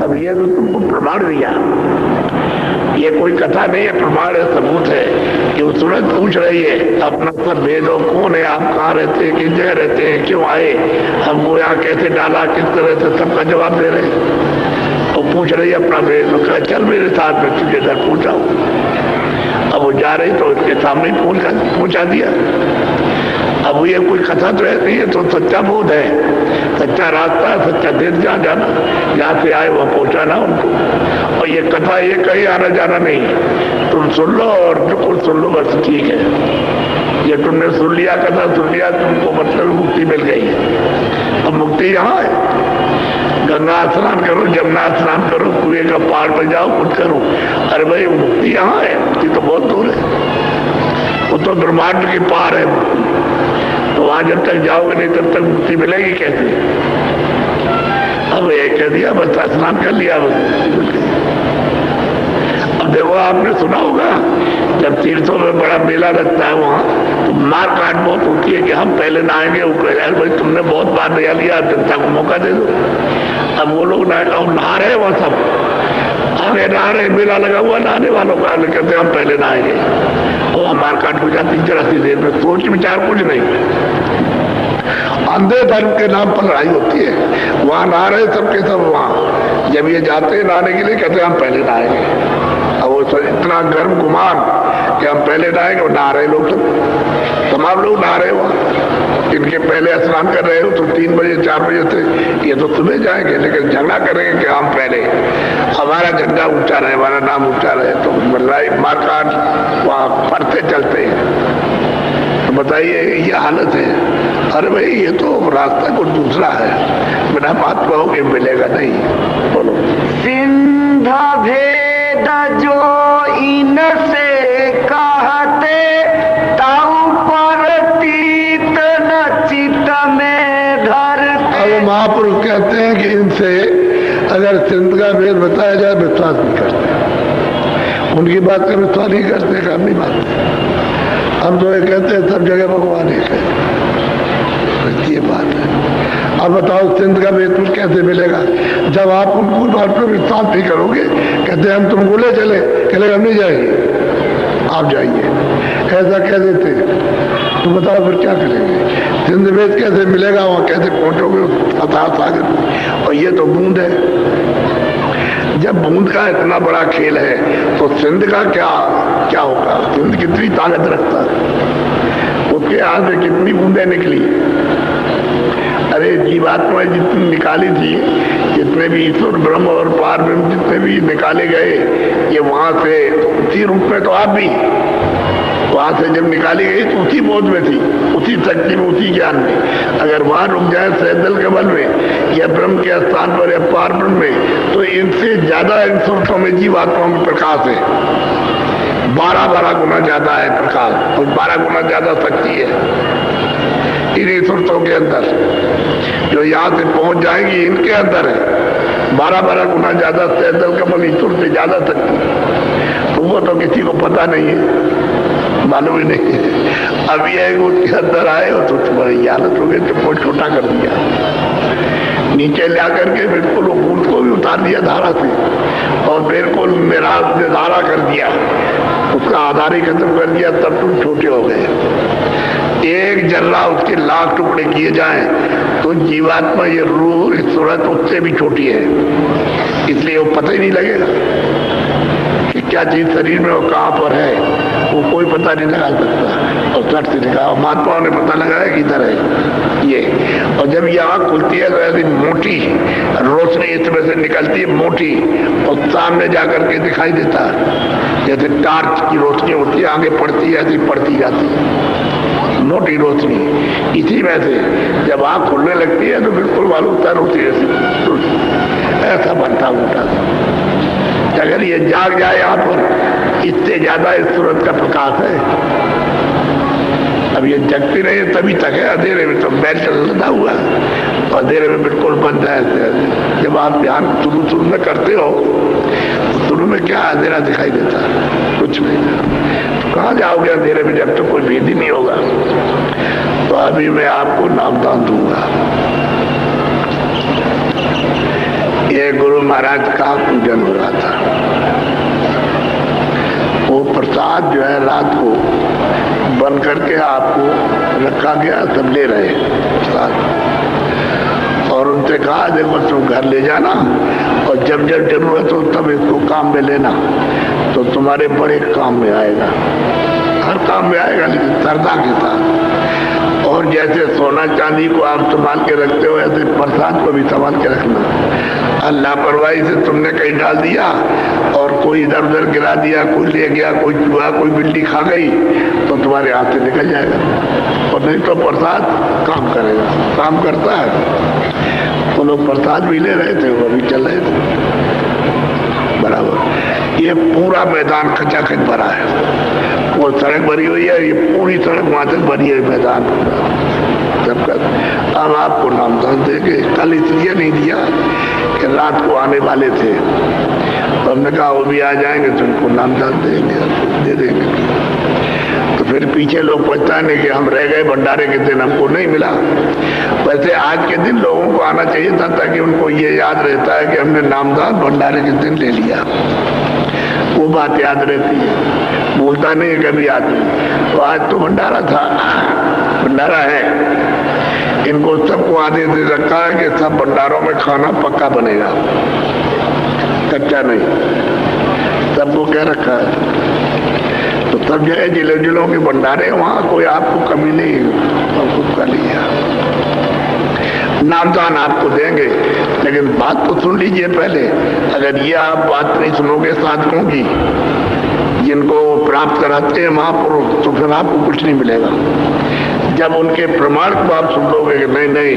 अब ये तो तुमको प्रमाण दिया, ये कोई कथा नहीं है, प्रमाण है, सबूत है कि वो सूरज पूछ रही है अपना सब भेदो, कौन है आप, कहाँ रहते हैं, किस जगह रहते हैं, क्यों आए, हमको यहाँ कैसे डाला, किस तरह से, सबका जवाब दे रहे हैं। वो पूछ रही है अपना भेद, तो कहा चल मेरे साथ में तुझे घर पहुँचाऊँ। अब वो जा रही तो उसके सामने पहुँचा दिया। अब ये कोई कथा तो ऐसी है, तो सच्चा बोध है, सच्चा रास्ता है, सच्चा देश जहाँ जाना, जहाँ से आए वहाँ पहुँचाना उनको। और ये कथा ये कहीं आना जाना नहीं, तुम सुन लो और बिल्कुल सुन लो, बस ठीक है। ये तुमने सुन लिया, कथा सुन लिया, तुमको मतलब मुक्ति मिल गई। अब मुक्ति यहाँ है, गंगा स्नान करो, जमुना स्नान करो, कुएं का पार पर जाओ, कुछ करो। अरे भाई मुक्ति यहाँ है, मुक्ति तो बहुत दूर है, वो तो ब्रह्मांड की पार है। तो वहां जब तक जाओगे नहीं तब तक मुक्ति मिलेगी कैसे। अब ये कह दिया, बस स्नान कर लिया, अब देखो आपने सुना होगा जब तीर्थों में बड़ा मेला लगता है वहां तो मार काट बहुत होती है कि हम पहले नहाएंगे। वो कह रहे भाई तुमने बहुत बार नहा लिया, जनता को मौका दे दो। अब वो लोग नहा रहे वहां, सब आगे नहा रहे, मेला लगा हुआ नहाने वालों का, कहते हम पहले नहाएंगे। और मार काट हो जाती जरा सी देर में, सोच विचार कुछ नहीं, अंधे धर्म के नाम पर लड़ाई होती है। वहां नहा रहे सबके सब, वहां जब ये जाते हैं नहाने के लिए कहते हम पहले नहाएंगे। अब वो इतना गर्म गुमान कि हम पहले नहाएंगे, और नहा रहे लोग सब, तमाम लोग नहा रहे वहां। इनके पहले स्नान कर रहे हो तो 3 बजे 4 बजे से, ये तो सुबह जाएंगे, लेकिन झगड़ा करेंगे कि हम पहले, हमारा झंडा ऊंचा रहे, हमारा नाम ऊंचा रहे। तो लड़ाई मारकाट वहां पढ़ते चलते हैं। तो बताइए ये हालत है। अरे भाई ये तो रास्ता कुछ दूसरा है, बिना महात्माओं के मिलेगा नहीं। बोलो। सिंधा भेद जो इनसे कहते, ताऊ परतीत न चित्त में धरते। अब महापुरुष कहते हैं कि इनसे अगर सिंध का भेद बताया जाए विश्वास नहीं करते, उनकी बात का विश्वास नहीं करते, हम नहीं मानते। हम तो ये कहते हैं सब जगह भगवान एक है, ये बात है। अब बताओ सिंध का भेद कैसे मिलेगा जब आप उनको बात पर विश्वास नहीं करोगे। कहते हम तुमको ले चले, कहले हम नहीं जाएंगे, आप जाइए, ऐसा कह देते। तो बताओ फिर क्या करेंगे। सिंध भेद कैसे मिलेगा, वहां कैसे पहुंचोगे सागर। और ये तो बूंद है, जब बूंद का इतना बड़ा खेल है तो सिंध का क्या होगा। सिंध कितनी ताकत रखता है, उसके हाथ से कितनी बूंदें निकली। अरे जीवात्मा जितनी निकाली थी, जितने भी ईश्वर ब्रह्म और पार ब्रह्म जितने भी निकाले गए, ये वहां से उसी रूप में, तो आप भी वहां से जब निकाली गई तो उसी बोध में थी, उसी शक्ति में, उसी ज्ञान में। अगर वहां रुक जाए सहदल के बल में या ब्रह्म के स्थान पर या पार ब्रह्म में, तो इनसे ज्यादा इन सुरतों में जीवात्मा में प्रकाश है, 12 गुना ज्यादा है प्रकाश, और 12 गुना ज्यादा शक्ति है इन्हीं सुरतों के अंदर। जो यहाँ से पहुंच जाएंगी इनके अंदर है 12 गुना ज्यादा सहदल कमल ईश्वर से ज्यादा शक्ति। तो वो तो किसी को पता नहीं है, मालूम ही नहीं है। अब ये उसके अंदर आए हो तो तुम्हारी हालत हो गई, तुमको छोटा कर दिया, नीचे ला करके बिल्कुल वो बूंद को भी उतार दिया धारा से, और बिल्कुल निराश से धारा कर दिया, उसका आधार ही खत्म कर दिया। तब तुम छोटे हो गए। एक जर्रा उसके लाख टुकड़े किए जाएं तो जीवात्मा ये रूह इस सूरत उससे भी छोटी है, इसलिए वो पता ही नहीं लगेगा कि क्या चीज शरीर में और कहाँ पर है, वो कोई पता नहीं लगा सकता। और सर से लिखा, महात्माओं ने पता लगाया कि इधर है ये। और जब ये आँख खुलती है तो ऐसी मोटी रोशनी इसमें से निकलती है, मोटी, और सामने जाकर के दिखाई देता है, जैसे टार्च की रोशनी होती है, आगे पड़ती है, ऐसी पड़ती जाती है मोटी रोशनी। इसी में से जब आँख खुलने लगती है तो बिल्कुल मालूम तर होती है, ऐसा बनता उठा। अगर ये जाग जाए यहाँ पर, इससे ज्यादा इस सूरत का प्रकाश है। अब ये जगती नहीं है तभी तक है, अंधेरे में तो बैठ लगा हुआ, अंधेरे में बिल्कुल बंद है। जब आप ध्यान शुरू में करते हो तो शुरू में क्या अंधेरा दिखाई देता है, कुछ नहीं। तो कहाँ जाओगे अंधेरे में जब तक कोई भेद ही नहीं होगा। तो अभी मैं आपको नामदान दूंगा। ये गुरु महाराज का पूजन हो रहा था। वो प्रसाद जो है रात को बन करके आपको रखा गया, सब ले रहे प्रसाद। और उनसे कहा देखो तुम घर ले जाना और जब जब जरूरत हो तब इसको काम में लेना, तो तुम्हारे बड़े काम में आएगा, हर काम में आएगा, लेकिन श्रद्धा के साथ। और जैसे सोना चांदी को आप संभाल के रखते हो, ऐसे प्रसाद को भी संभाल के रखना। लापरवाही से तुमने कहीं डाल दिया और कोई इधर उधर गिरा दिया, कोई ले गया, कोई चूहा, कोई बिल्ली खा गई, तो तुम्हारे हाथ से निकल जाएगा। और नहीं तो प्रसाद काम करेगा, काम करता है। तो लोग प्रसाद भी ले रहे थे, वो भी चल रहे थे बराबर। ये पूरा मैदान खचाखच भरा है, वो सड़क भरी हुई है, ये पूरी सड़क वहां तक भरी है मैदान सबका। अब आपको नामदान देंगे, कल इसलिए नहीं दिया कि रात को आने वाले थे, तो हमने कहा वो भी आ जाएंगे तो उनको नामदान देंगे, दे देंगे। तो फिर पीछे लोग पहचाने कि हम रह गए, भंडारे के दिन हमको नहीं मिला। वैसे आज के दिन लोगों को आना चाहिए था, ताकि उनको ये याद रहता है कि हमने नामदान भंडारे के दिन ले लिया, वो बात याद रहती है, भूलता नहीं है कभी आदमी। तो आज तो भंडारा था, भंडारा है, इनको सबको आदेश दे रखा है कि सब भंडारों में खाना पक्का बनेगा, कच्चा नहीं, सबको कह रखा है। तो सब जगह जिले जिलों के भंडारे, वहां कोई आपको कमी नहीं, खुद का लिया नामदान आपको देंगे। लेकिन बात तो सुन लीजिए पहले, अगर ये आप बात नहीं सुनोगे साधकों की, जिनको प्राप्त कराते हैं महापुरुष, तो फिर आपको कुछ नहीं मिलेगा। जब उनके प्रमाण को आप सुन लोगे कि नहीं नहीं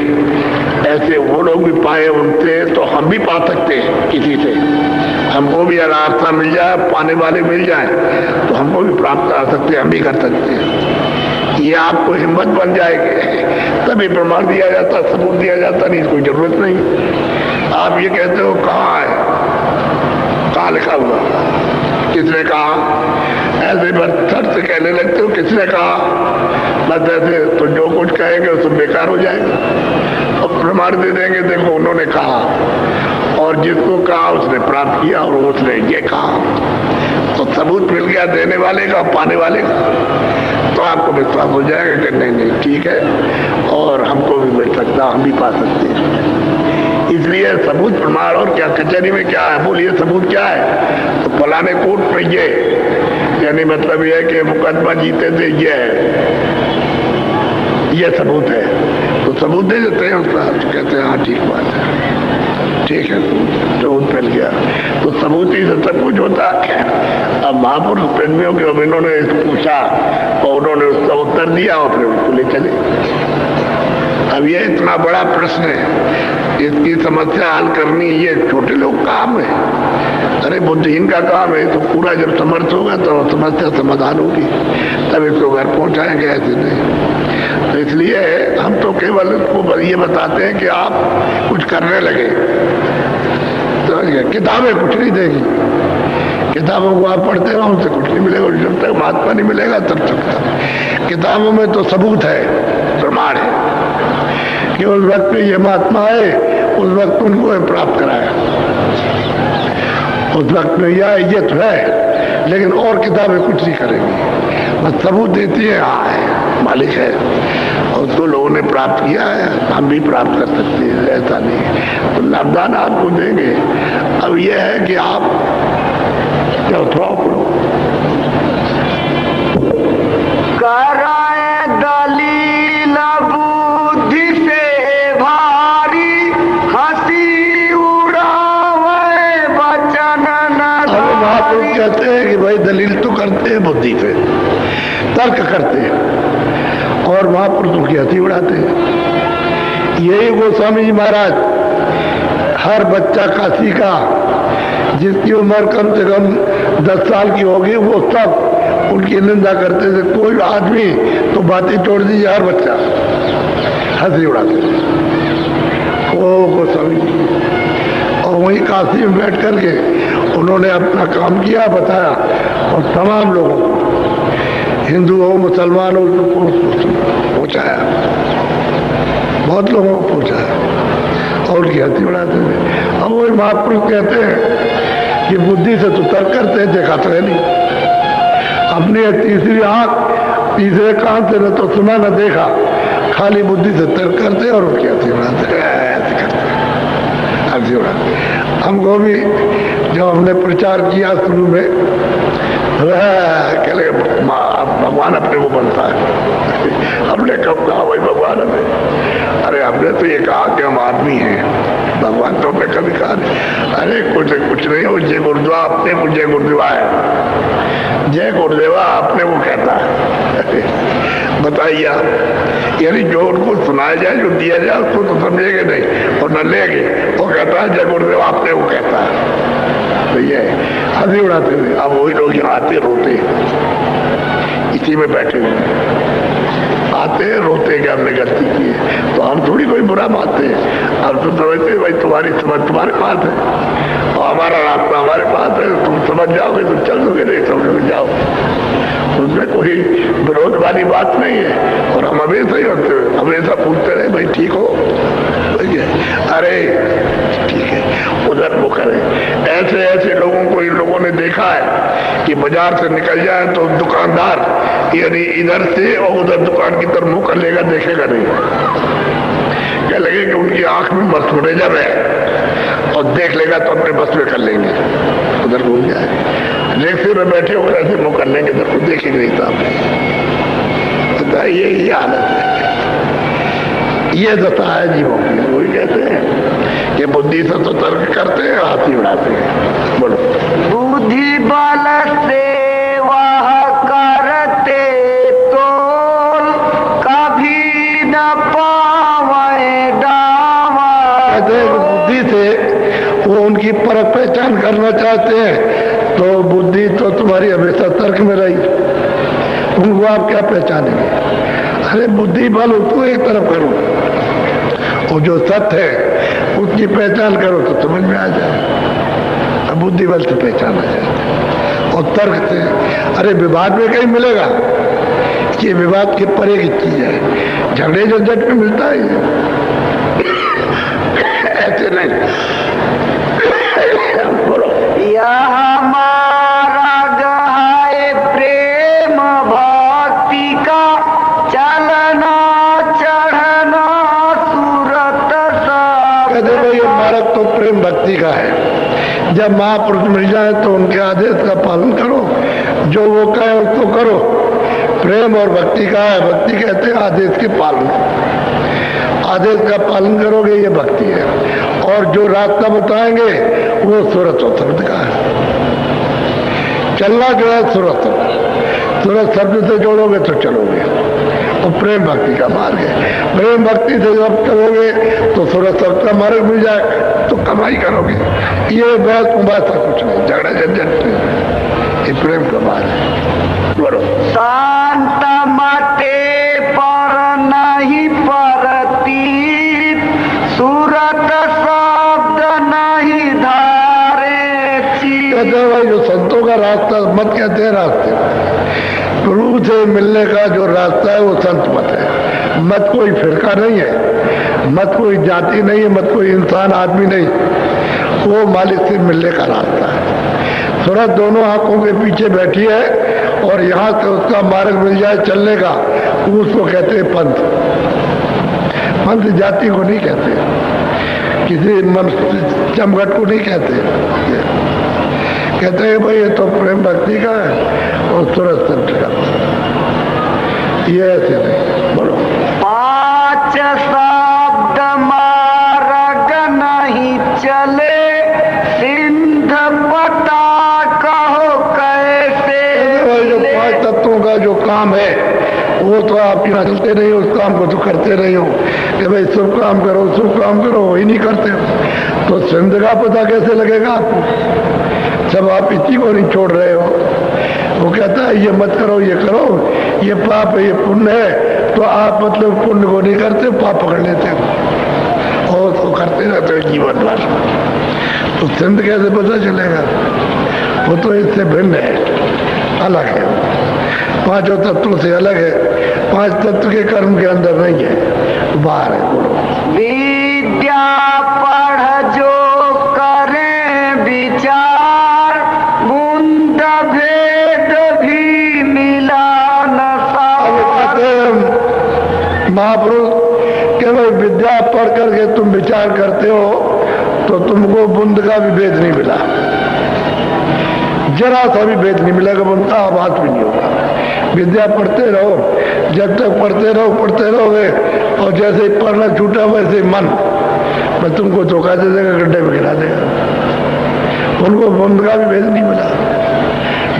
ऐसे वो लोग भी पाए उनसे, तो हम भी पा सकते हैं किसी से, हमको भी रास्ता मिल जाए, पाने वाले मिल जाए, तो हमको भी प्राप्त कर सकते हैं, हम भी कर सकते हैं। ये आपको हिम्मत बन जाएगी, तभी प्रमाण दिया जाता, सबूत दिया जाता, नहीं कोई जरूरत नहीं। आप ये कहते हो कहाँ है, कहाँ लिखा हुआ, किसने कहा, ऐसे बस सर से कहने लगते हो किसने कहा, बस ऐसे, तो जो कुछ कहेंगे उसमें बेकार हो जाएगा। और प्रमाण दे देंगे देखो उन्होंने कहा, और जिसको कहा उसने प्राप्त किया और उसने ये कहा, तो सबूत मिल गया देने वाले का, पाने वाले का, तो आपको विश्वास हो जाएगा कि नहीं नहीं ठीक है, और हमको भी मिल सकता, हम भी पा सकते हैं। इसलिए सबूत प्रमाण। और क्या कचहरी में क्या है, बोलिए सबूत क्या है, तो फलाने कोर्ट में ये, यानी मतलब ये है कि मुकदमा जीते थे, ये है, ये सबूत है, तो सबूत दे देते हैं उसका, तो कहते हैं हाँ ठीक बात है, ठीक है, सबूत मिल गया, तो सबूत ही से सब कुछ होता है। अब महापुरुष प्रेमियों के अब इन्होंने पूछा और उन्होंने उसका उत्तर दिया और फिर उसको ले चले। अब ये इतना बड़ा प्रश्न है, इसकी समस्या हल करनी ये छोटे लोग काम है, अरे बुद्धिहीन का काम है। तो पूरा जब समर्थ होगा तो समस्या समाधान होगी, तब इसको घर पहुंचाएंगे, ऐसे नहीं। तो इसलिए हम तो केवल इसको ये बताते हैं कि आप कुछ करने लगे, तो किताबें कुछ नहीं देगी, किताबों को आप पढ़ते रहो, उनसे कुछ नहीं मिलेगा, जब तक महात्मा नहीं मिलेगा तब तक। किताबों में तो सबूत है, प्रमाण है कि उस वक्त पे ये महात्मा है, उस वक्त उनको प्राप्त कराया, उस वक्त में यह ये तो है, लेकिन और किताबें कुछ नहीं करेंगी, बस सबूत देती है हाँ है, मालिक है, और उसको लोगों ने प्राप्त किया है, हम भी प्राप्त कर सकते हैं, ऐसा नहीं। तो नामदान आपको देंगे। अब यह है कि आप क्या थोड़ा पढ़ो, कराए दलील बुद्धि से भारी, हंसी उड़ावे वचन न महापुरुष कहते हैं कि भाई दलील तो करते हैं बुद्धि पे, तर्क करते हैं, और महापुरुषों की हंसी उड़ाते हैं। यही गोस्वामी जी महाराज हर बच्चा काशी का जिसकी उम्र कम से कम 10 साल की होगी, वो सब उनकी निंदा करते थे। कोई आदमी तो बातें छोड़ दीजिए, हर बच्चा हंसी उड़ाते थे ओ गोस्वामी जी। और वहीं काशी में बैठ करके उन्होंने अपना काम किया, बताया, और तमाम लोगों को, हिंदू हो मुसलमान हो, पहुंचाया, बहुत लोगों को पहुंचाया, और उनकी हंसी उड़ाते थे। अब वो कोई महापुरुष कहते हैं कि बुद्धि से तो तर्क करते हैं, देखा तो है नहीं। अपनी तीसरी आंख तीसरे कान से न तो सुना न देखा, खाली बुद्धि से तर्क करते और उनकी हंसी उड़ाते, ऐसे करते हंसी उड़ाते। हमको भी जब हमने प्रचार किया शुरू में, कहले भगवान अपने को बनता है। हमने कब कहा भाई भगवान हमें? अरे हमने तो ये कहा कि हम आदमी हैं, भगवान तो हमने कभी कहा नहीं। अरे कुछ नहीं हो, जय गुरुदेवा अपने को जय गुरुदेवा है, जय गुरुदेवा अपने को कहता है। बताइए यानी जो उनको सुनाया जाए, जो दिया जाए, उसको तो समझेंगे नहीं और न लेंगे। वो कहता है जय गुरुदेवा अपने को कहता है। तो ये हंसी उड़ाते थे। अब वही लोग यहाँ आते रोते, इसी में बैठे हुए आते रोते कि हमने गलती की है, तो हम थोड़ी कोई बुरा मानते हैं। अब तो समझते भाई तुम्हारी समझ तुम्हारे पास है और हमारा रास्ता हमारे पास है, तुम समझ जाओगे तो चल दोगे, नहीं समझ जाओ, उसमें कोई विरोध वाली बात नहीं है। और हम हमेशा ही होते हुए हमेशा पूछते रहे भाई ठीक हो, अरे ठीक है, उधर वो करें। ऐसे ऐसे लोगों को इन लोगों ने देखा है कि बाजार से निकल जाए तो दुकानदार यानी इधर से और उधर दुकान की तरफ मुंह कर लेगा, देखेगा नहीं। क्या लगे कि उनकी आंख में मस्टरेजर है और देख लेगा तो अपने बस में कर लेंगे, उधर घूम जाए। रिक्शे में बैठे हो ऐसे मुंह कर लेंगे, इधर को देखेंगे नहीं था। ये हालत है, ये दशा है जीवों की। वही कहते हैं कि बुद्धि से तो तर्क करते हैं, हाथी उड़ाते हैं। बोलो बुद्धि बल से वह करते तो कभी न पावे दावा। कहते हैं कि बुद्धि से वो उनकी परख पहचान करना चाहते हैं, तो बुद्धि तो तुम्हारी हमेशा तर्क में रही, उनको आप क्या पहचानेंगे? अरे बुद्धि बल उसको एक तरफ करो, और जो सत्य है उसकी पहचान करो तो समझ में आ जाए। अब बुद्धि बल से पहचाना जाए और तर्क से। अरे विवाद में कहीं मिलेगा? ये विवाद के परे की चीज है, झगड़े जो झट में मिलता है ऐसे नहीं। बोलो यह मार्ग है प्रेम भक्ति का, चलना चढ़ना सूरत सब। कहते भाई ये मार्ग तो प्रेम भक्ति का है। जब महापुरुष मिल जाए तो उनके आदेश का पालन करो, जो वो कहे उसको करो। प्रेम और भक्ति का है। भक्ति कहते हैं आदेश के पालन, आदेश का पालन करोगे ये भक्ति है। और जो रास्ता बताएंगे वो सूरत और शब्द का है। चलना जो है सूरत शब्द से जोड़ोगे तो चलोगे, और प्रेम भक्ति का मार्ग है। प्रेम भक्ति से जब चलोगे तो सूरत शब्द का मार्ग मिल जाए तो कमाई करोगे। ये बहस मुबासा कुछ नहीं, झगड़ा झंझट नहीं, ये प्रेम का मार्ग है। बोलो शांत मते पर नहीं परती, सूरत शब्द नहीं धारे ची। कहते हैं भाई जो संतों का रास्ता मत कहते हैं, रास्ते गुरु से मिलने का जो रास्ता है वो संत मत है। मत कोई फिरका नहीं है, मत कोई जाति नहीं है, मत कोई इंसान आदमी नहीं, वो मालिक से मिलने का रास्ता है। सूरत दोनों आंखों के पीछे बैठी है और यहाँ से उसका मार्ग मिल जाए चलने का, उसको कहते हैं पंथ। पंथ जाति को नहीं कहते, किसी मनुष्य चमगट को नहीं कहते। कहते हैं भाई ये तो प्रेम भक्ति का है और सूरत शब्द का, ये ऐसे नहीं। बोलो पांच शब्द मार्ग नहीं चले, सिंध पता कहो कैसे। जो 5 तत्वों का जो काम है वो तो आप यहाँ चलते नहीं हो, उस काम को तो करते नहीं हो कि भाई शुभ काम करो शुभ काम करो, वही नहीं करते हो तो सिंध का पता कैसे लगेगा आपको, जब आप इसी को नहीं छोड़ रहे हो। वो कहता है ये मत करो ये करो, ये पाप है ये पुण्य है, तो आप मतलब पुण्य को नहीं करते, पाप पकड़ लेते हो और उसको करते रहते हो जीवन भर। तो सिंध कैसे पता चलेगा? वो तो इससे भिन्न है, अलग है, 5 तत्वों से अलग है। 5 तत्व के कर्म के अंदर नहीं है, बाहर है। बोलो विद्या पढ़ जो कर चार बूंद भेद भी मिला न सार। महापुरुष के भाई विद्या पढ़ करके तुम विचार करते हो तो तुमको बूंद का भी भेद नहीं मिला, जरा सा भी भेद नहीं मिलेगा, उनका आवाज भी नहीं होगा। विद्या पढ़ते रहो, जब तक पढ़ते रहोगे और जैसे ही पढ़ना छूटा वैसे ही मन मैं तुमको धोखा दे देगा, गड्ढे में गिरा देगा। उनको बूंद का भी भेद नहीं मिला,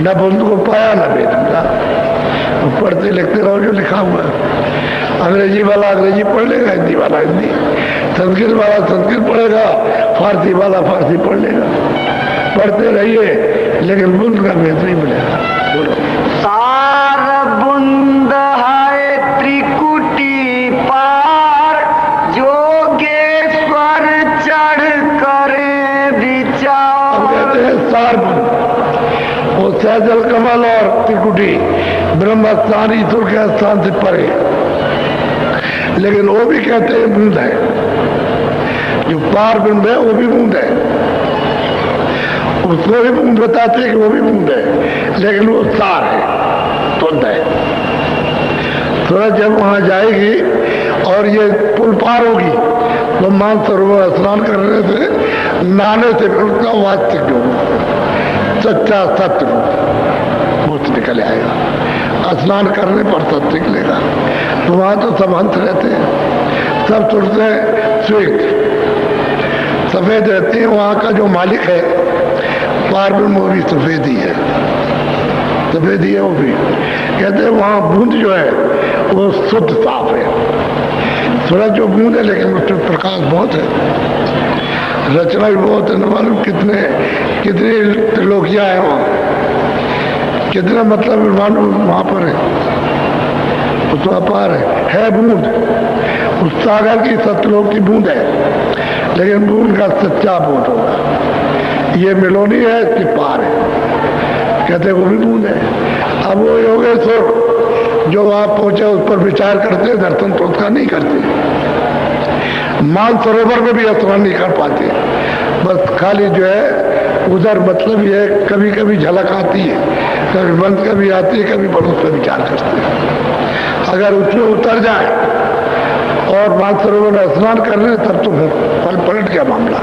न बूंद को पाया न भेद मिला। तो पढ़ते लिखते रहो जो लिखा हुआ है। अंग्रेजी वाला अंग्रेजी पढ़ लेगा, हिंदी वाला हिंदी, संस्कृत वाला संस्कृत पढ़ेगा, फारसी वाला फारसी पढ़ लेगा। पढ़ते रहिए लेकिन बूंद का भेद नहीं मिलेगा। बोलो। सार बूंद है त्रिकुटी पार, जोगेश्वर चढ़ करे विचार। कहते हैं सार बूंद, वो सहजल कमल और त्रिकुटी ब्रह्म स्थान ईश्वर के स्थान से परे, लेकिन वो भी कहते हैं बूंद है। जो पार बूंद है वो भी बूंद है, उसको भी बूंद बताते हैं कि वो भी बूंद है, लेकिन वो सार है, तुंद है। थोड़ा जब वहां जाएगी और ये पुल पार होगी तो मानसरोवर स्नान करने से, नहाने से फिर उसका वास्तविक जो सच्चा सत्य वो निकल आएगा। स्नान करने पर सत्य निकलेगा। तो वहां तो सब हंस रहते हैं, सब सुनते हैं, श्वेत सफेद रहते हैं। वहां का जो मालिक है पार में वो भी सफेद ही है, सफेद ही है वो भी। कहते हैं वहां बूंद जो है वो शुद्ध साफ है। सूरज जो बूंद है लेकिन उसमें प्रकाश बहुत है, रचना भी बहुत है। न मालूम कितने कितनी त्रिलोकियां हैं वहां, कितना मतलब मालूम वहां पर है, वो तो अपार है बूंद। उस सागर की सतलोक की बूंद है, लेकिन बूंद का सच्चा बूंद होगा। ये मिलोनी है, इसके पार है, कहते वो भी बूंद है। अब वो योगेश्वर जो वहां पहुंचे उस पर विचार करते, दर्शन तो उसका नहीं करते। मानसरोवर में भी स्नान नहीं कर पाते, बस खाली जो है उधर मतलब ये कभी कभी झलक आती है, कभी बंद कभी आती है, कभी बड़ों पर विचार करते हैं। अगर उसमें उतर जाए और मानसरोवर में स्नान कर रहे तब तो पल पलट गया मामला,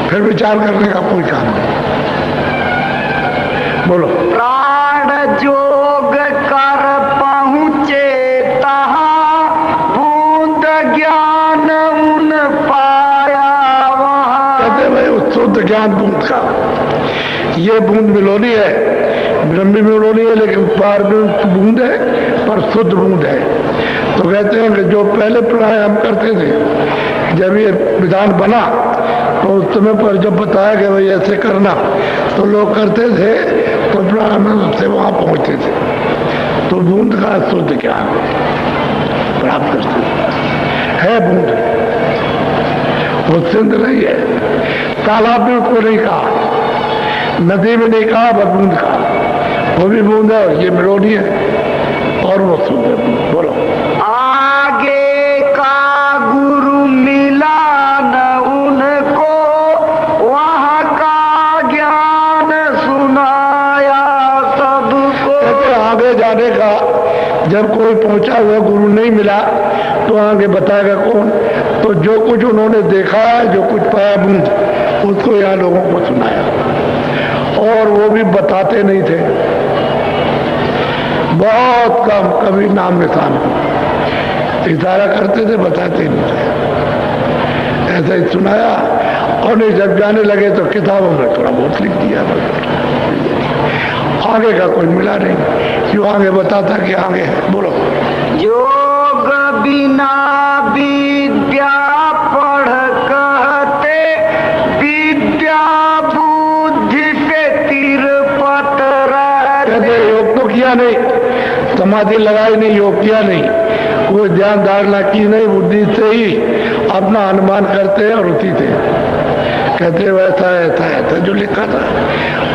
फिर विचार करने का कोई काम नहीं। बोलो। प्राण जोग कर पहुँचे तहाँ, बूंद ज्ञान उन पाया वहाँ। कहते भाई उस शुद्ध ज्ञान बूंद का, ये बूंद मिलोनी है, ब्रह्मी मिलोनी है, लेकिन पार में बूंद है पर शुद्ध बूंद है। तो कहते हैं कि जो पहले प्राणायाम करते थे, जब ये विधान बना तो उस समय पर जब बताया कि भाई ऐसे करना तो लोग करते थे, तो प्राणायाम से वहां पहुंचते थे, तो बूंद का शुद्ध ज्ञान प्राप्त करते है। बूंद वो सिंध नहीं है, तालाब में उसको नहीं कहा, नदी में नहीं कहा, बस बूंद कहा। वो भी बूंद है, ये मिलोनी है और वो शुद्ध है। बोलो। आगे का गुरु मिला न उनको, वहाँ का ज्ञान सुनाया सबको। आगे जाने का जब कोई पहुंचा हुआ गुरु नहीं मिला तो आगे बताएगा कौन? तो जो कुछ उन्होंने देखा है, जो कुछ पाया बूंद, उसको यहाँ लोगों को सुनाया, और वो भी बताते नहीं थे, बहुत कम, कभी नाम निशान इशारा करते थे, बताते नहीं थे, ऐसा ही सुनाया। और नहीं जब जाने लगे तो किताबों में थोड़ा बहुत लिख दिया, आगे का कोई मिला नहीं। क्यों आगे बताता कि आगे है। बोलो। योग बिना विद्या पढ़ कहते, विद्या बुद्धि से तिरपत रहते। योग तो किया नहीं, समाधि लगाई नहीं, योग किया नहीं, कोई ध्यान धारणा की नहीं, बुद्धि से ही अपना अनुमान करते हैं और उसी से कहते वैसा ऐसा ऐसा जो लिखा था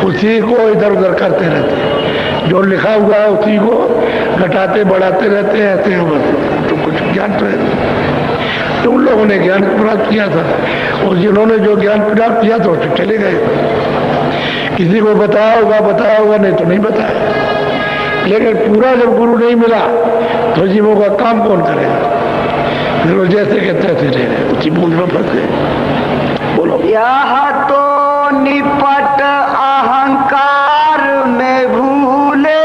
उसी को इधर उधर करते रहते, जो लिखा हुआ है उसी को घटाते बढ़ाते रहते हैं, ऐसे बस तो कुछ ज्ञान तो है। तो उन लोगों ने ज्ञान प्राप्त किया था, और जिन्होंने जो ज्ञान प्राप्त किया था तो चले गए। किसी को बताया होगा, नहीं तो नहीं बताया। लेकिन पूरा जब गुरु नहीं मिला तो जीवों का काम कौन करेगा? फिर वो जैसे के तैसे रह गए, उसी बूंद में फंस गए। बोलो। यह तो निपट अहंकार में भूले,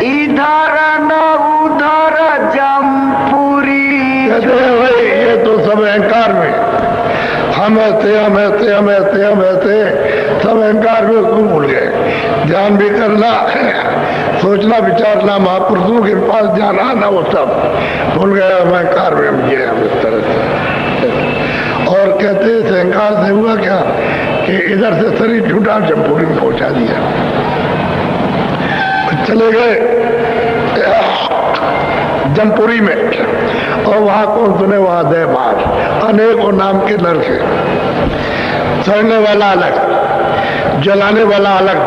इधर न उधर जमपुरी। कहते हैं भाई ये तो सब अहंकार में, हम ऐसे सब अहंकार में खूब भूल गए। ध्यान भी करना, सोचना विचारना, महापुरुषों के पास जाना ना, वो सब भूल गया। हम अहंकार में हम गए हम इस तरह से। और कहते इस अहंकार से हुआ क्या कि इधर से शरीर झूठा जमपुरी में पहुंचा दिया। चले गए जमपुरी में, और वहां कौन सुने, वहां देहभार अनेकों नाम के नर थे। सड़ने वाला अलग, जलाने वाला अलग,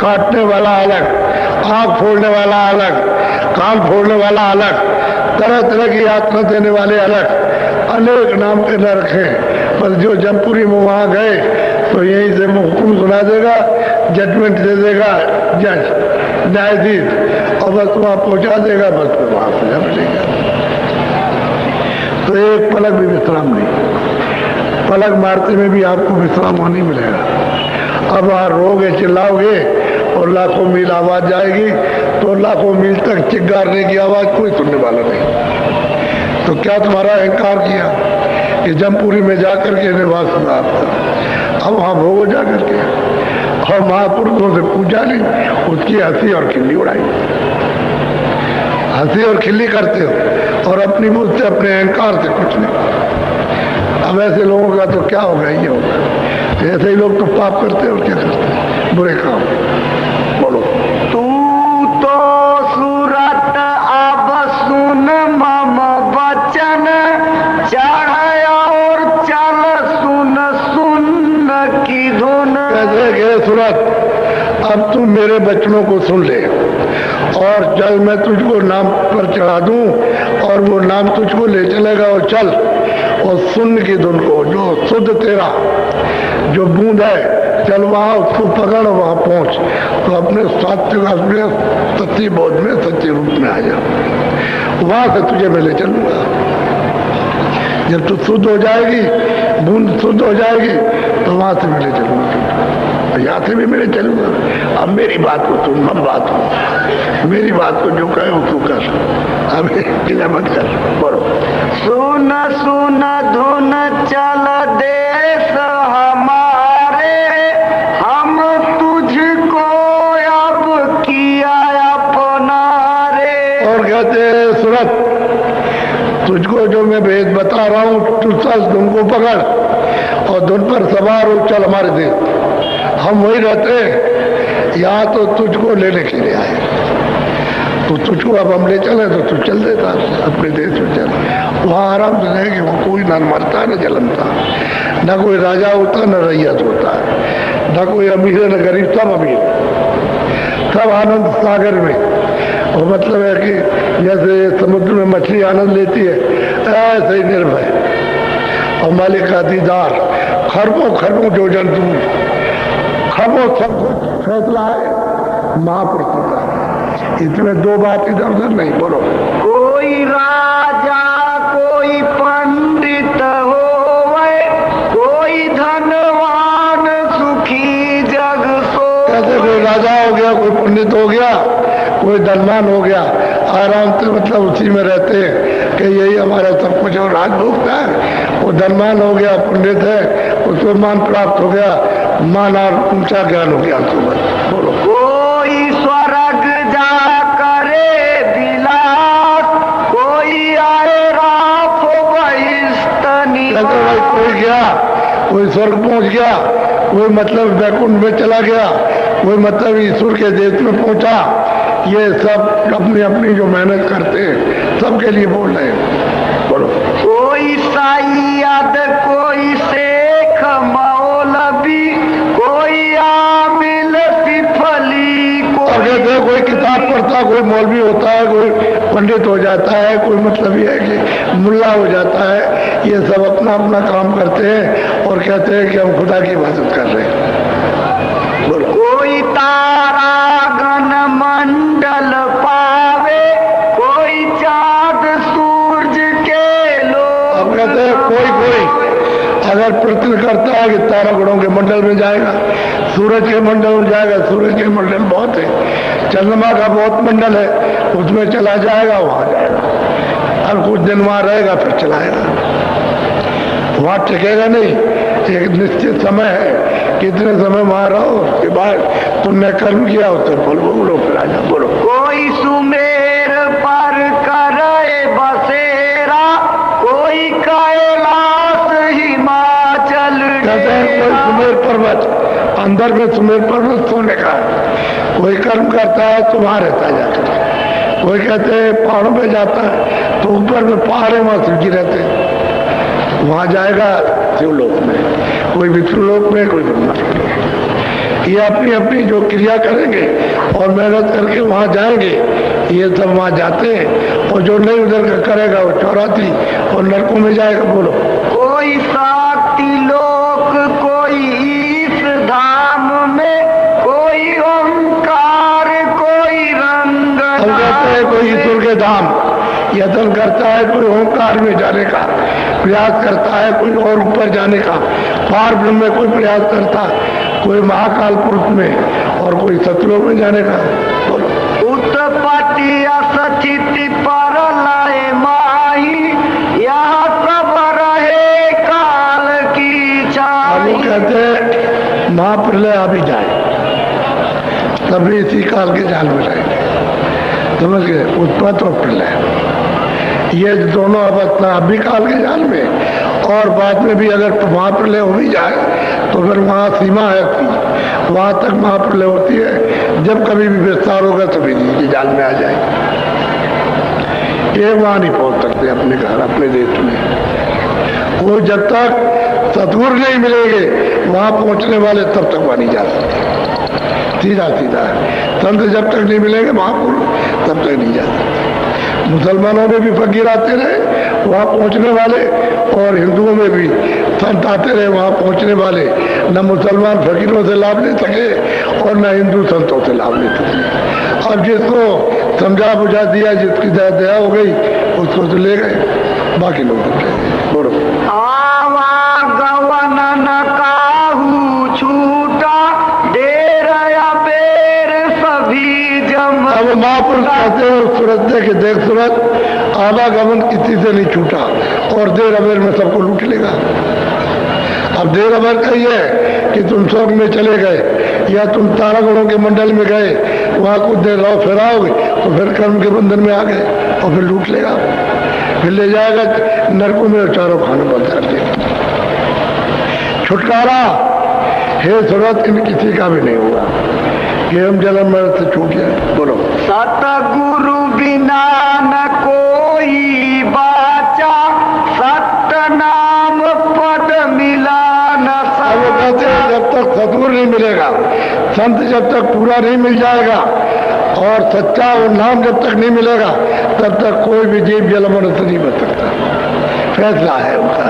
काटने वाला अलग, आंख फोड़ने वाला अलग, कान फोड़ने वाला अलग, तरह तरह की यातना देने वाले अलग, अनेक नाम के नरक हैं। पर जो जमपुरी में वहां गए तो यहीं से हुक्म सुना देगा, जजमेंट दे देगा जज, न्यायाधीश, और बस वहां पहुंचा देगा, बस वहां सजा मिलेगा। तो एक पलक भी विश्राम नहीं, पलक मारते में भी आपको विश्राम नहीं मिलेगा। अब वहां रोगे, चिल्लाओगे और लाखों मील आवाज जाएगी, तो लाखों मील तक चिल्लाने की आवाज कोई सुनने वाला नहीं। तो क्या तुम्हारा अहंकार किया कि जमपुरी में जाकर के निवास हुआ आपका? अब वहां भोगो जाकर के, और महापुरुषों से पूजा ली, उसकी हंसी और खिल्ली उड़ाई। हंसी और खिल्ली करते हो और अपनी मुझ से, अपने अहंकार से कुछ नहीं। अब ऐसे लोगों का तो क्या होगा, ये होगा। ऐसे ही लोग तो पाप करते और क्या करते, बुरे काम। बोलो। तू तो सूरत अब सुन मम वचन, चढ़ और चल सुन सुन की धुन। कैसे गए सूरत, अब तुम मेरे बचनों को सुन ले, और चल मैं तुझको नाम पर चढ़ा दूं, और वो नाम तुझको ले चलेगा। और चल और सुन की धुन को, जो शुद्ध तेरा जो बूंद है, चल वहां उसको पकड़, वहां पहुंच, तो अपने सात्विक सच्ची बोध में, सच्चे रूप में आ जा। वहां से तुझे मैं ले चलूंगा। जब तू शुद्ध हो जाएगी, बूंद शुद्ध हो जाएगी, तो वहां से मैं ले चलूंगा, यहाँ से भी मैं चलूंगा। अब मेरी बात को सुन, हम बात हो, मेरी बात को जो कहे तू कर, अब गिला मत कर। बोलो। सुन सुन धुन चल देश हमारे, हम तुझको अब किया अपना रे। और कहते हैं सूरत, तुझको जो मैं भेद बता रहा हूँ, तू चल, धुन को पकड़ और धुन पर सवार हो, चल हमारे देश। हम वही रहते हैं, यहाँ तो तुझको लेने के लिए आए, तो तुझको अब हम ले चले तो तू चल देता अपने देश में। चल वहाँ आराम से रहेगी, वहाँ कोई ना मरता न जलमता, न कोई राजा होता न रैयत होता है, न कोई अमीर है न गरीब, सब अमीर, सब आनंद सागर में। और मतलब है कि जैसे समुद्र में मछली आनंद लेती है, ऐसे ही निर्भय और मालिक का दीदार, खरबों खरबों जो जंतु, खरबों सब कुछ फैसला है महापुरुषों का। इसमें दो बात इधर उधर नहीं। बोलो। कोई राजा कोई पंडित होवे, कोई धनवान सुखी जग सो। कैसे कोई राजा हो गया, कोई पंडित हो गया, कोई धनवान हो गया, आराम से मतलब उसी में रहते हैं कि यही हमारा सब कुछ और राज भोगता है। वो धनवान हो गया, पंडित है, उसको मान प्राप्त हो गया, मान और ऊंचा ज्ञान हो गया। तो बोलो। कोई स्वर्ग जा करे विलास, कोई आए राफ बहिस्तनी। भाई कोई गया, कोई स्वर्ग पहुंच गया, कोई मतलब वैकुंठ में चला गया, कोई मतलब ईश्वर के देश में पहुंचा। ये सब अपनी अपनी जो मेहनत करते हैं सबके लिए बोल रहे हैं। बोलो। कोई सैयद कोई शेख मौलवी, कोई आमिल सिफली, कोई किताब नमाज पढ़ता, कोई मौलवी होता है, कोई पंडित हो जाता है, कोई मतलब ये है कि मुल्ला हो जाता है। ये सब अपना अपना काम करते हैं और कहते हैं कि हम खुदा की इबादत कर रहे हैं। बोलो। कोई तारा गण मंडल पावे, कोई चाँद सूरज के लोग। अब कहते हैं कोई अगर प्रश्न करता है कि तारा गणों के मंडल में जाएगा, सूरज के मंडल में जाएगा, सूरज के मंडल बहुत है, चंद्रमा का बहुत मंडल है, उसमें चला जाएगा, वहां जाएगा और कुछ दिन वहां रहेगा, फिर चलाएगा, वहां टिकेगा नहीं। एक निश्चित समय है, कितने समय वहां रहो, उसके बाद तुमने कर्म किया उससे फल भोगो, फिर आ जाओ। बोलो। कोई सुमेर पर करे बसेरा, कोई कैलाश हिमाचल कहते हैं कोई सुमेर पर्वत, अंदर में सुमेर पर्वत सोने का है, कोई कर्म करता है तो वहां रहता है जाकर। कोई कहते हैं पहाड़ों पे जाता है तो ऊपर में पहाड़ है, वहां शिव जी रहते हैं, वहां जाएगा शिवलोक में, कोई विष्णुलोक में, कोई ब्रह्मालोक में। ये अपनी अपनी जो क्रिया करेंगे और मेहनत करके वहां जाएंगे, ये सब वहां जाते हैं। और जो नहीं उधर का करेगा वो चौराती और नरकों में जाएगा। बोलो। कोई शक्ति लोक, कोई ईश धाम में, कोई ओंकार, कोई रंग। हम कहते हैं कोई ईश्वर के धाम यत्न करता है, कोई ओंकार में जाने का प्रयास करता है, कोई और ऊपर जाने का पार ब्रह्म में कोई प्रयास करता है, कोई महाकाल पुरुष में और कोई सतलोक में जाने का। बोलो। उत्पत्ति असचिति परलय माही, यहाँ सब रहे काल की छाई। वो कहते हैं महाप्रलय आ भी जाए तभी इसी काल के जाल में रहेंगे। समझ गए? उत्पत्ति और प्रलय ये दोनों अवस्था अभी काल के जाल में, और बाद में भी अगर महाप्रलय हो भी जाए तो फिर वहाँ सीमा है, वहाँ तक महाप्रलय होती है। जब कभी भी विस्तार होगा तभी के जाल में आ जाए। ये वहाँ नहीं पहुँच सकते अपने घर, अपने देश में। वो जब तक सतगुरु नहीं मिलेंगे वहाँ पहुँचने वाले तब तक वहाँ नहीं जा सकते। सीधा सीधा है, संत जब तक नहीं मिलेंगे महापुरुष तब तक नहीं जा सकते। मुसलमानों में भी फकीर आते रहे वहाँ पहुँचने वाले, और हिंदुओं में भी संत आते रहे वहाँ पहुँचने वाले। न मुसलमान फकीरों से लाभ ले सके और न हिंदू संतों से लाभ ले सके। अब जिसको समझा बुझा दिया, जिसकी दया हो गई उसको तो ले गए, बाकी लोग तो ले गए। बोलो। आवागमन न काहू छूटा, डेरा बेर सभी जम। अब महापुरुष कहते हैं सूरत के देख सूरत आवागमन किसी से नहीं छूटा, और देर अबेर में सबको लूट लेगा। अब देर अबेर का ये है कि तुम स्वर्ग में चले गए या तुम तारागणों के मंडल में गए, वहां कुछ देर रहो, फिर आओगे तो फिर कर्म के बंधन में आ गए और फिर लूट लेगा, फिर ले जाएगा नरकों में, चारों खाने बंद कर देगा। छुटकारा हे सूरत इन किसी का भी नहीं होगा कि हम जन्म मरण से छूट जाए। बोलो। सतगुरु बिना न कोई बाचा, सत्य नाम पद मिला न अब वो कहते हैं जब तक सतगुरु नहीं मिलेगा, संत जब तक पूरा नहीं मिल जाएगा और सच्चा और नाम जब तक नहीं मिलेगा, तब तक कोई भी जीव जन्म मरण से नहीं बच सकता। फैसला है उनका।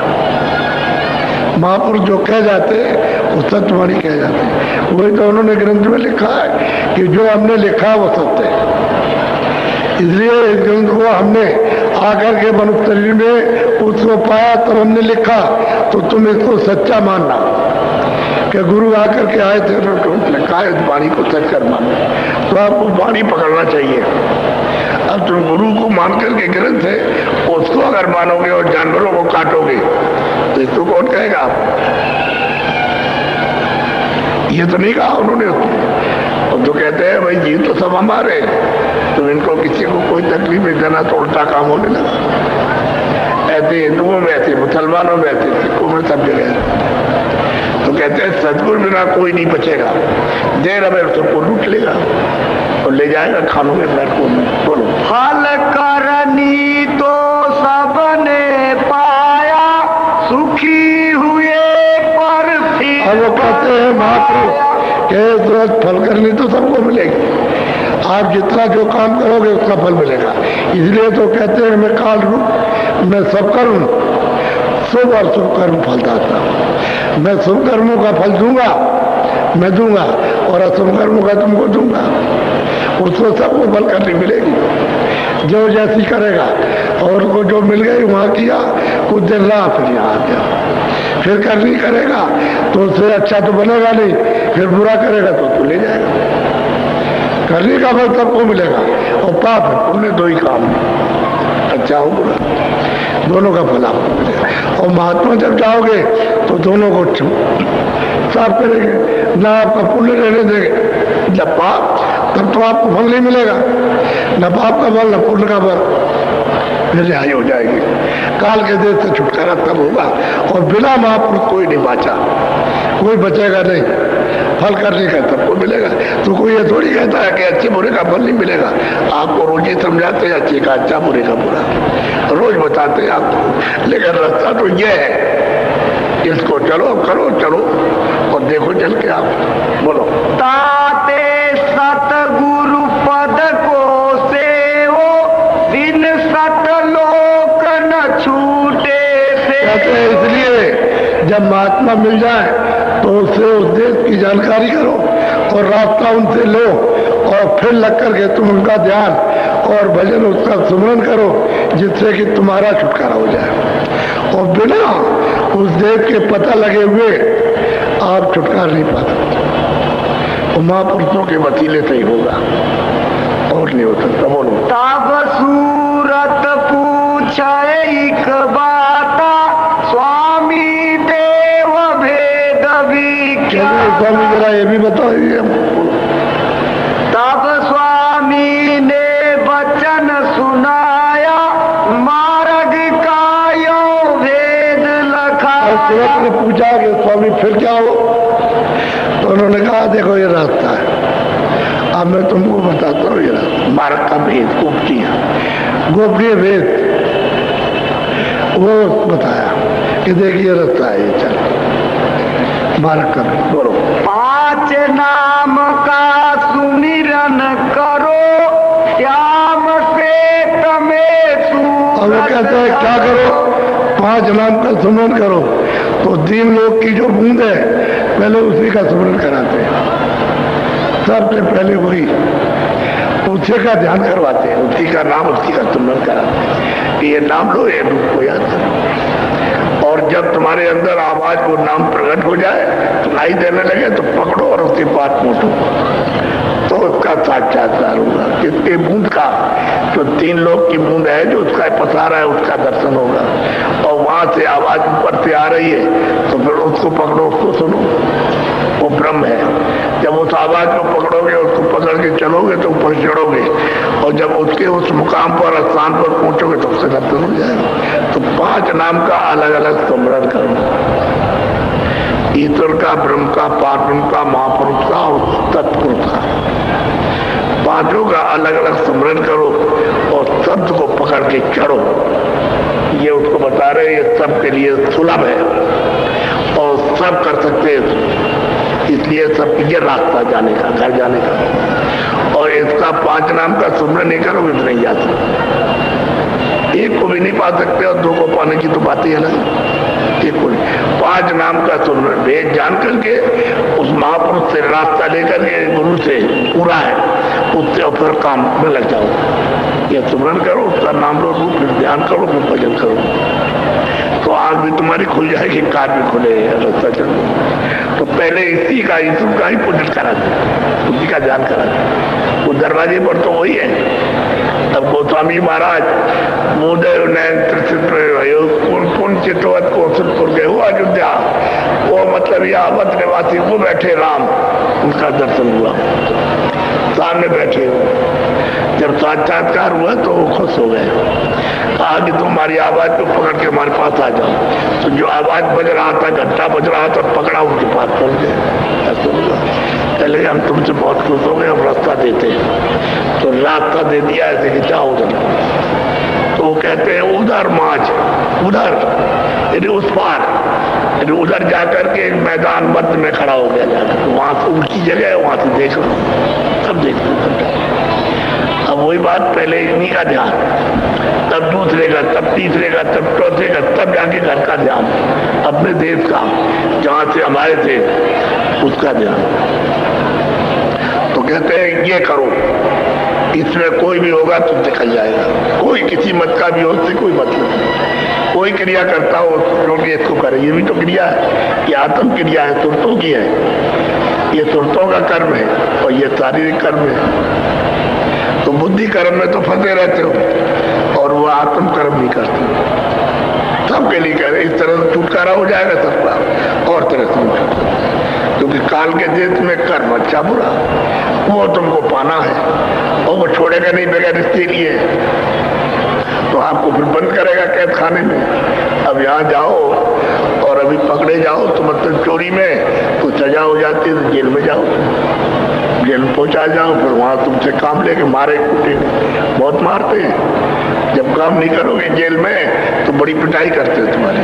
महापुरुष जो कह जाते हैं वो सत्यवाणी कह जाते हैं। वही तो उन्होंने ग्रंथ में लिखा है कि जो हमने लिखा वो सत्य है। इसलिए इस ग्रंथ को हमने आकर के मनुष्य शरीर में उसको पाया तब हमने लिखा, तो तुम इसको सच्चा मानना कि गुरु आकर के आए थे उन्होंने लिखा है, इस वाणी को सच कर मानना, तो आपको वाणी पकड़ना चाहिए। अब तुम गुरु को मान करके ग्रंथ है उसको अगर मानोगे और जानवरों को काटोगे तो इसको कौन कहेगा? आप ये तो नहीं कहा उन्होंने। और तो कहते हैं भाई जीव तो सब हमारे, तो इनको किसी को कोई तकलीफ नहीं देना, तो उल्टा काम होने लगा। ऐसे हिंदुओं में, ऐसे मुसलमानों में, ऐसे सिखों में, सब जगह। तो कहते हैं सदगुरु बिना कोई नहीं बचेगा, देर अबेर सबको लूट लेगा और ले जाएगा खानों में, नरकों में। बोलो। फल करनी तो सबने पाया, सुखी हुए पर फिर। और वो कहते हैं महापुरुष के तुरंत फल करनी तो सबको मिलेगी, आप जितना जो काम करोगे उसका फल मिलेगा। इसलिए तो कहते हैं मैं काल रूप, मैं सब कर्म शुभ और शुभ कर्म फलदाता हूँ। मैं शुभ कर्मों का फल दूंगा, मैं दूंगा, और अशुभ कर्मों का तुमको दूंगा। उसको सबको फल करनी मिलेगी जो जैसी करेगा। और उसको जो मिल गई वहाँ किया, कुछ दिन रहा, फिर यहाँ आ गया। फिर करनी करेगा तो उससे अच्छा तो बनेगा नहीं, फिर बुरा करेगा तो ले जाएगा। करने का फल सबको मिलेगा, और पाप है पुण्य दो ही काम है, अच्छा हो बुरा, दोनों का फल आपको मिलेगा। और महात्मा जब जाओगे तो दोनों को साफ करेंगे, ना आपका पुण्य रहने देंगे। जब पाप, तब तो आपको फल नहीं मिलेगा, न पाप का फल न पुण्य का फल, फिर रिहाई हो जाएगी। काल के देश से छुटकारा तब होगा, और बिना महापुरुष कोई नहीं बचा, कोई बचेगा नहीं। फल करने का सबको मिलेगा। तो कोई ये थोड़ी कहता है कि अच्छे बुरे का फल नहीं मिलेगा। आपको रोज ही समझाते हैं अच्छे का अच्छा, बुरे का बुरा, रोज बताते हैं आपको। लेकिन रास्ता तो ये है, इसको चलो करो, चलो और देखो चल के आप बोलो। ताते सतगुरु पद को सेवो, दिन सतलोक न छूटे से। कहते हैं इसलिए जब महात्मा मिल जाए तो उससे उस देश की जानकारी करो और रास्ता उनसे लो, और फिर लग करके तुम उनका ध्यान और भजन उसका सुमरन करो, जिससे कि तुम्हारा छुटकारा हो जाए। और बिना उस देव के पता लगे हुए आप छुटकारा नहीं पा सकते। महापुरुषों के वसीले से ही होगा, और नहीं हो सकता। बोलो। तब सूरत पूछे एक बाता, स्वामी देव भेद विख्या। स्वामी जरा ये भी बताइए हमको। तब स्वामी ने वचन सुनाया, मार्ग का यो भेद लखाया। सूरत ने पूछा कि स्वामी फिर क्या हो, तो उन्होंने कहा देखो ये रास्ता है, अब मैं तुमको बताता हूँ ये रास्ता। मार्ग का भेद, गोपनीय भेद वो बताया कि देखिए रास्ता है ये, चलो मार्ग का भेद। बोलो। 5 नाम का सुमिरन करो, श्याम से तमेसु। और वो कहते हैं क्या करो, 5 नाम का सुमरन करो। तो 3 लोग की जो बूंद है पहले उसी का सुमरन कराते हैं, सबसे पहले वही उसी का ध्यान करवाते हैं, उसी का नाम उसी का सुमरन कराते हैं कि ये नाम लो, ये रूप को याद करो। और जब तुम्हारे अंदर आवाज वो नाम प्रकट हो जाए, सुनाई देने लगे, तो पकड़ो और उसके पास मोटो, तो उसका साक्षात्कार होगा। किसके बूंद का, जो 3 लोग की बूंद है, जो उसका पसारा है, उसका दर्शन होगा। और वहां से आवाज ऊपर से आ रही है तो फिर उसको पकड़ो, उसको सुनो, वो ब्रह्म है। जब उस आवाज को पकड़ोगे, उसको पकड़ के चलोगे तो ऊपर चढ़ोगे, और जब उसके उस मुकाम पर, स्थान पर पहुंचोगे तो उससे दर्शन हो जाएगा। तो 5 नाम का अलग अलग सुमरन करो, ईश्वर का, ब्रह्म का, पारब्रह्म का, महापुरुष का और तत्पुरुष का। 5 का अलग अलग सुमरन करो और शब्द को पकड़ के चढ़ो। ये उसको बता रहे, ये सबके लिए सुलभ है और सब कर सकते हैं। इसलिए सब ये रास्ता जाने का, घर जाने का। और इसका 5 नाम का सुमरन नहीं करोगे तो नहीं जा सकते। एक को भी नहीं पा सकते, और 2 को पाने की तो बात ही अलग। एक को 5 नाम का सुमरन भेद जान करके उस महापुरुष से रास्ता लेकर के, गुरु से पूरा है, उससे और फिर काम में लग जाओ। ये सुमरन करो, उसका नाम लो, फिर ध्यान करो, फिर भजन करो, तो आग भी तुम्हारी खुल जाएगी, कार भी खुले, रास्ता चलो। तो पहले इसी का, ईश्वर का ही पूजन करा दे, उसी का ध्यान करा दे। वो दरवाजे पर तो वही है। तब गोस्वामी महाराज मोदय पुण्य चितवत को सुरपुर गए हो अयोध्या, वो मतलब यहाँ अवध निवासी वो बैठे राम, उनका दर्शन हुआ, सामने बैठे हो। जब साक्षात्कार हुआ तो वो खुश हो गए, कहा कि तुम्हारी आवाज को पकड़ के हमारे पास आ जाओ। तो जो आवाज बज रहा था, घंटा बज रहा था, पकड़ा, उनके पास पहुंच गए। चले हम तुमसे बहुत खुश हो गए, हम रास्ता देते हैं। तो रास्ता दे दिया ऐसे कि जाओ उधर। तो वो कहते हैं उधर माज, उधर यदि उस पार, यदि उधर जाकर के एक मैदान मध्य में खड़ा हो गया, जाकर वहां से उनकी जगह है, वहां से देख लो, सब देख लो। अब वही बात, पहले इन्हीं का ध्यान, तब दूसरे का, तब तीसरे का, तब चौथे का, तब जाके घर का ध्यान, अपने देश का जहां से हमारे थे उसका ध्यान। तो कहते हैं ये करो, इसमें कोई भी होगा तो निकल जाएगा। कोई किसी मत का भी हो, उससे कोई मतलब नहीं। कोई क्रिया करता हो क्योंकि इसको करे, ये भी तो क्रिया है, ये आत्म क्रिया है, सुरतों की है, ये सुरतों का कर्म है और ये शारीरिक कर्म है। तो बुद्धि कर्म में तो फंसे रहते हो और वो आत्म कर्म नहीं करते। सबके लिए करे, इस तरह से छुटकारा हो जाएगा सबका, और तरह से नहीं कर सकते क्योंकि काल के देश में कर्म अच्छा बुरा वो तुमको पाना है और वो छोड़ेगा नहीं बगैर इसके लिए, तो आपको फिर बंद करेगा कैद खाने में। अब यहाँ जाओ और अभी पकड़े जाओ तो मतलब चोरी में तो सजा हो जाती है, तो जेल में जाओ, जेल में पहुंचा जाओ, फिर वहां तुमसे काम लेके मारे कूटेंगे, बहुत मारते हैं। जब काम नहीं करोगे जेल में तो बड़ी पिटाई करते हो तुम्हारी,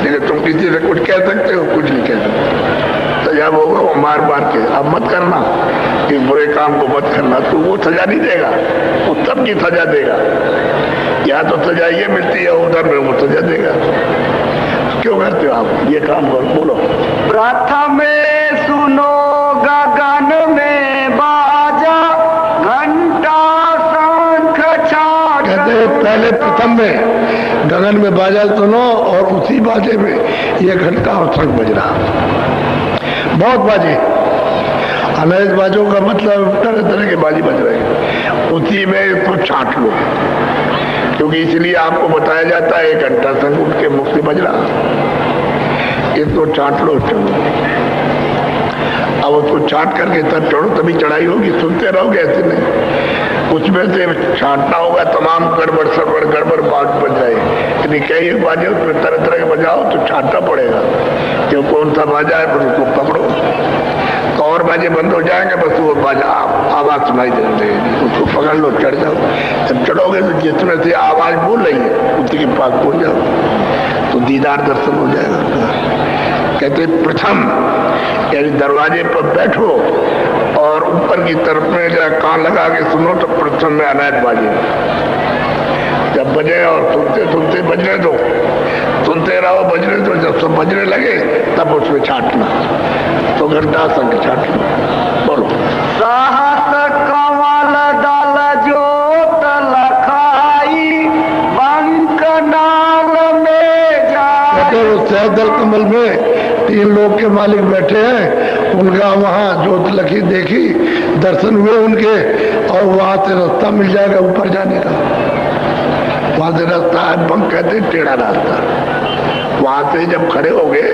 लेकिन तुम किसी से कुछ कह सकते हो, कुछ नहीं कह सकते। सजा होगा वो मार मार के, अब मत करना इस बुरे काम को, मत करना, तो वो सजा नहीं देगा, वो सबकी सजा देगा। या तो सजा ये मिलती है, उधर में वो सजा देगा। क्यों करते हो आप ये काम? करो, बोलो। प्रथम सुनो गगन में बाजा, घंटा शंख छाट। कहते पहले प्रथम में गगन में बाजा सुनो और उसी बाजे में ये घंटा और शंख बज रहा। बहुत बाजे, अनैध बाजों का मतलब तरह तरह के बाजी बज रहे, उसी में इसको छाट लो, क्योंकि इसलिए आपको बताया जाता है 1 घंटा शंख उठ के मुख से बज रहा, इसको छाट लो, चलो। अब उसको छाट करके तब चढ़ो, तभी चढ़ाई होगी, सुनते रहोगे ऐसे नहीं। उसमें से छाटना होगा, तमाम गड़बड़ सड़बड़ गड़बड़ बात बज जाए, यानी कई बाजे उसमें तरह तरह के बजाओ तो छाटना पड़ेगा, जो कौन सा बाजा है फिर उसको पकड़ो, तो और बाजे बंद हो जाएंगे, बस वो बाजा आवाज सुनाई देते, उसको पकड़ लो, चढ़ जाओ। जब चढ़ोगे तो जिसमें से आवाज बोल रही है उसी के पास पहुंच जाओ, तो दीदार दर्शन हो जाएगा। कहते प्रथम यानी दरवाजे पर बैठो और ऊपर की तरफ में जरा कान लगा के सुनो, तो प्रथम में अनैध बाजे जब बजे और सुनते सुनते बजने दो, सुनते रहो बजने दो, जब सब बजने लगे तब उसमें छाटना, तो घंटा संग छाट लो। बोलो। सहस कमल दल जोत लखाई, बंक नाल में जाई। वो सहदल कमल में 3 लोग के मालिक बैठे हैं, उनका वहाँ जोत लखी देखी, दर्शन हुए उनके, और वहां से रास्ता मिल जाएगा ऊपर जाने का। वहां से रास्ता है, बंक कहते हैं टेढ़ा रास्ता, वहां से जब खड़े हो गए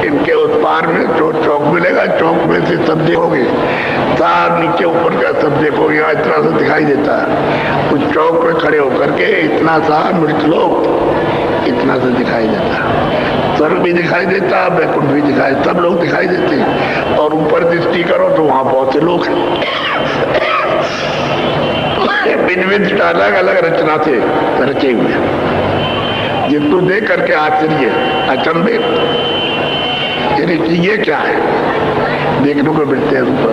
इनके उस पार में जो चौक मिलेगा, चौक में से सब देखोगे, सार नीचे ऊपर का सब देखोगे, यहाँ इतना सा दिखाई देता है, उस चौक पे खड़े होकर के इतना सा मृत लोग इतना सा दिखाई देता है, स्वर्ग भी दिखाई देता, बैकुंठ भी दिखाई, सब लोग दिखाई देते हैं। और ऊपर दृष्टि करो तो वहां बहुत से लोग हैं, भिन्न अलग अलग रचना से रचे हुए, जिसको देख करके आश्चर्य अचंभे, ये क्या है देखने को मिलते हैं ऊपर,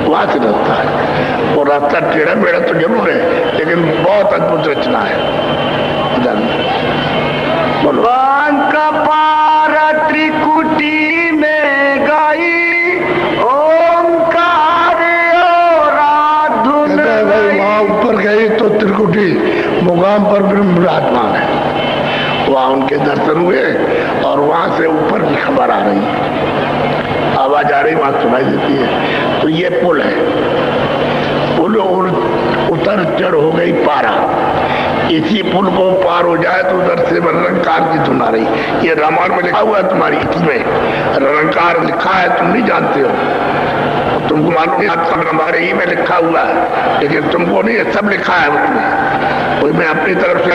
वहां से रास्ता है, और रास्ता टेढ़ा मेढ़ा तो जरूर है, लेकिन बहुत अद्भुत रचना है। बोलो। बंक पार त्रिकुटी में गई, ओंकार वहां ऊपर गई तो त्रिकुटी मुकाम पर ब्रह्म विराजमान है, वहां उनके दर्शन हुए और वहां से ऊपर की खबर आ रही है, आवाज आ रही, वहां सुनाई देती है। तो ये पुल है, पुल उतर चढ़ हो गई पारा, इसी पुल को पार हो जाए तो उधर से रंकार की धुन आ रही। ये रामायण में लिखा हुआ है, तुम्हारी इसमें रंकार लिखा है, तुम नहीं जानते हो, तुमको मालूम है हमारे ही में लिखा हुआ है, लेकिन तुमको नहीं, सब लिखा है उसमें, कोई मैं अपनी तरफ से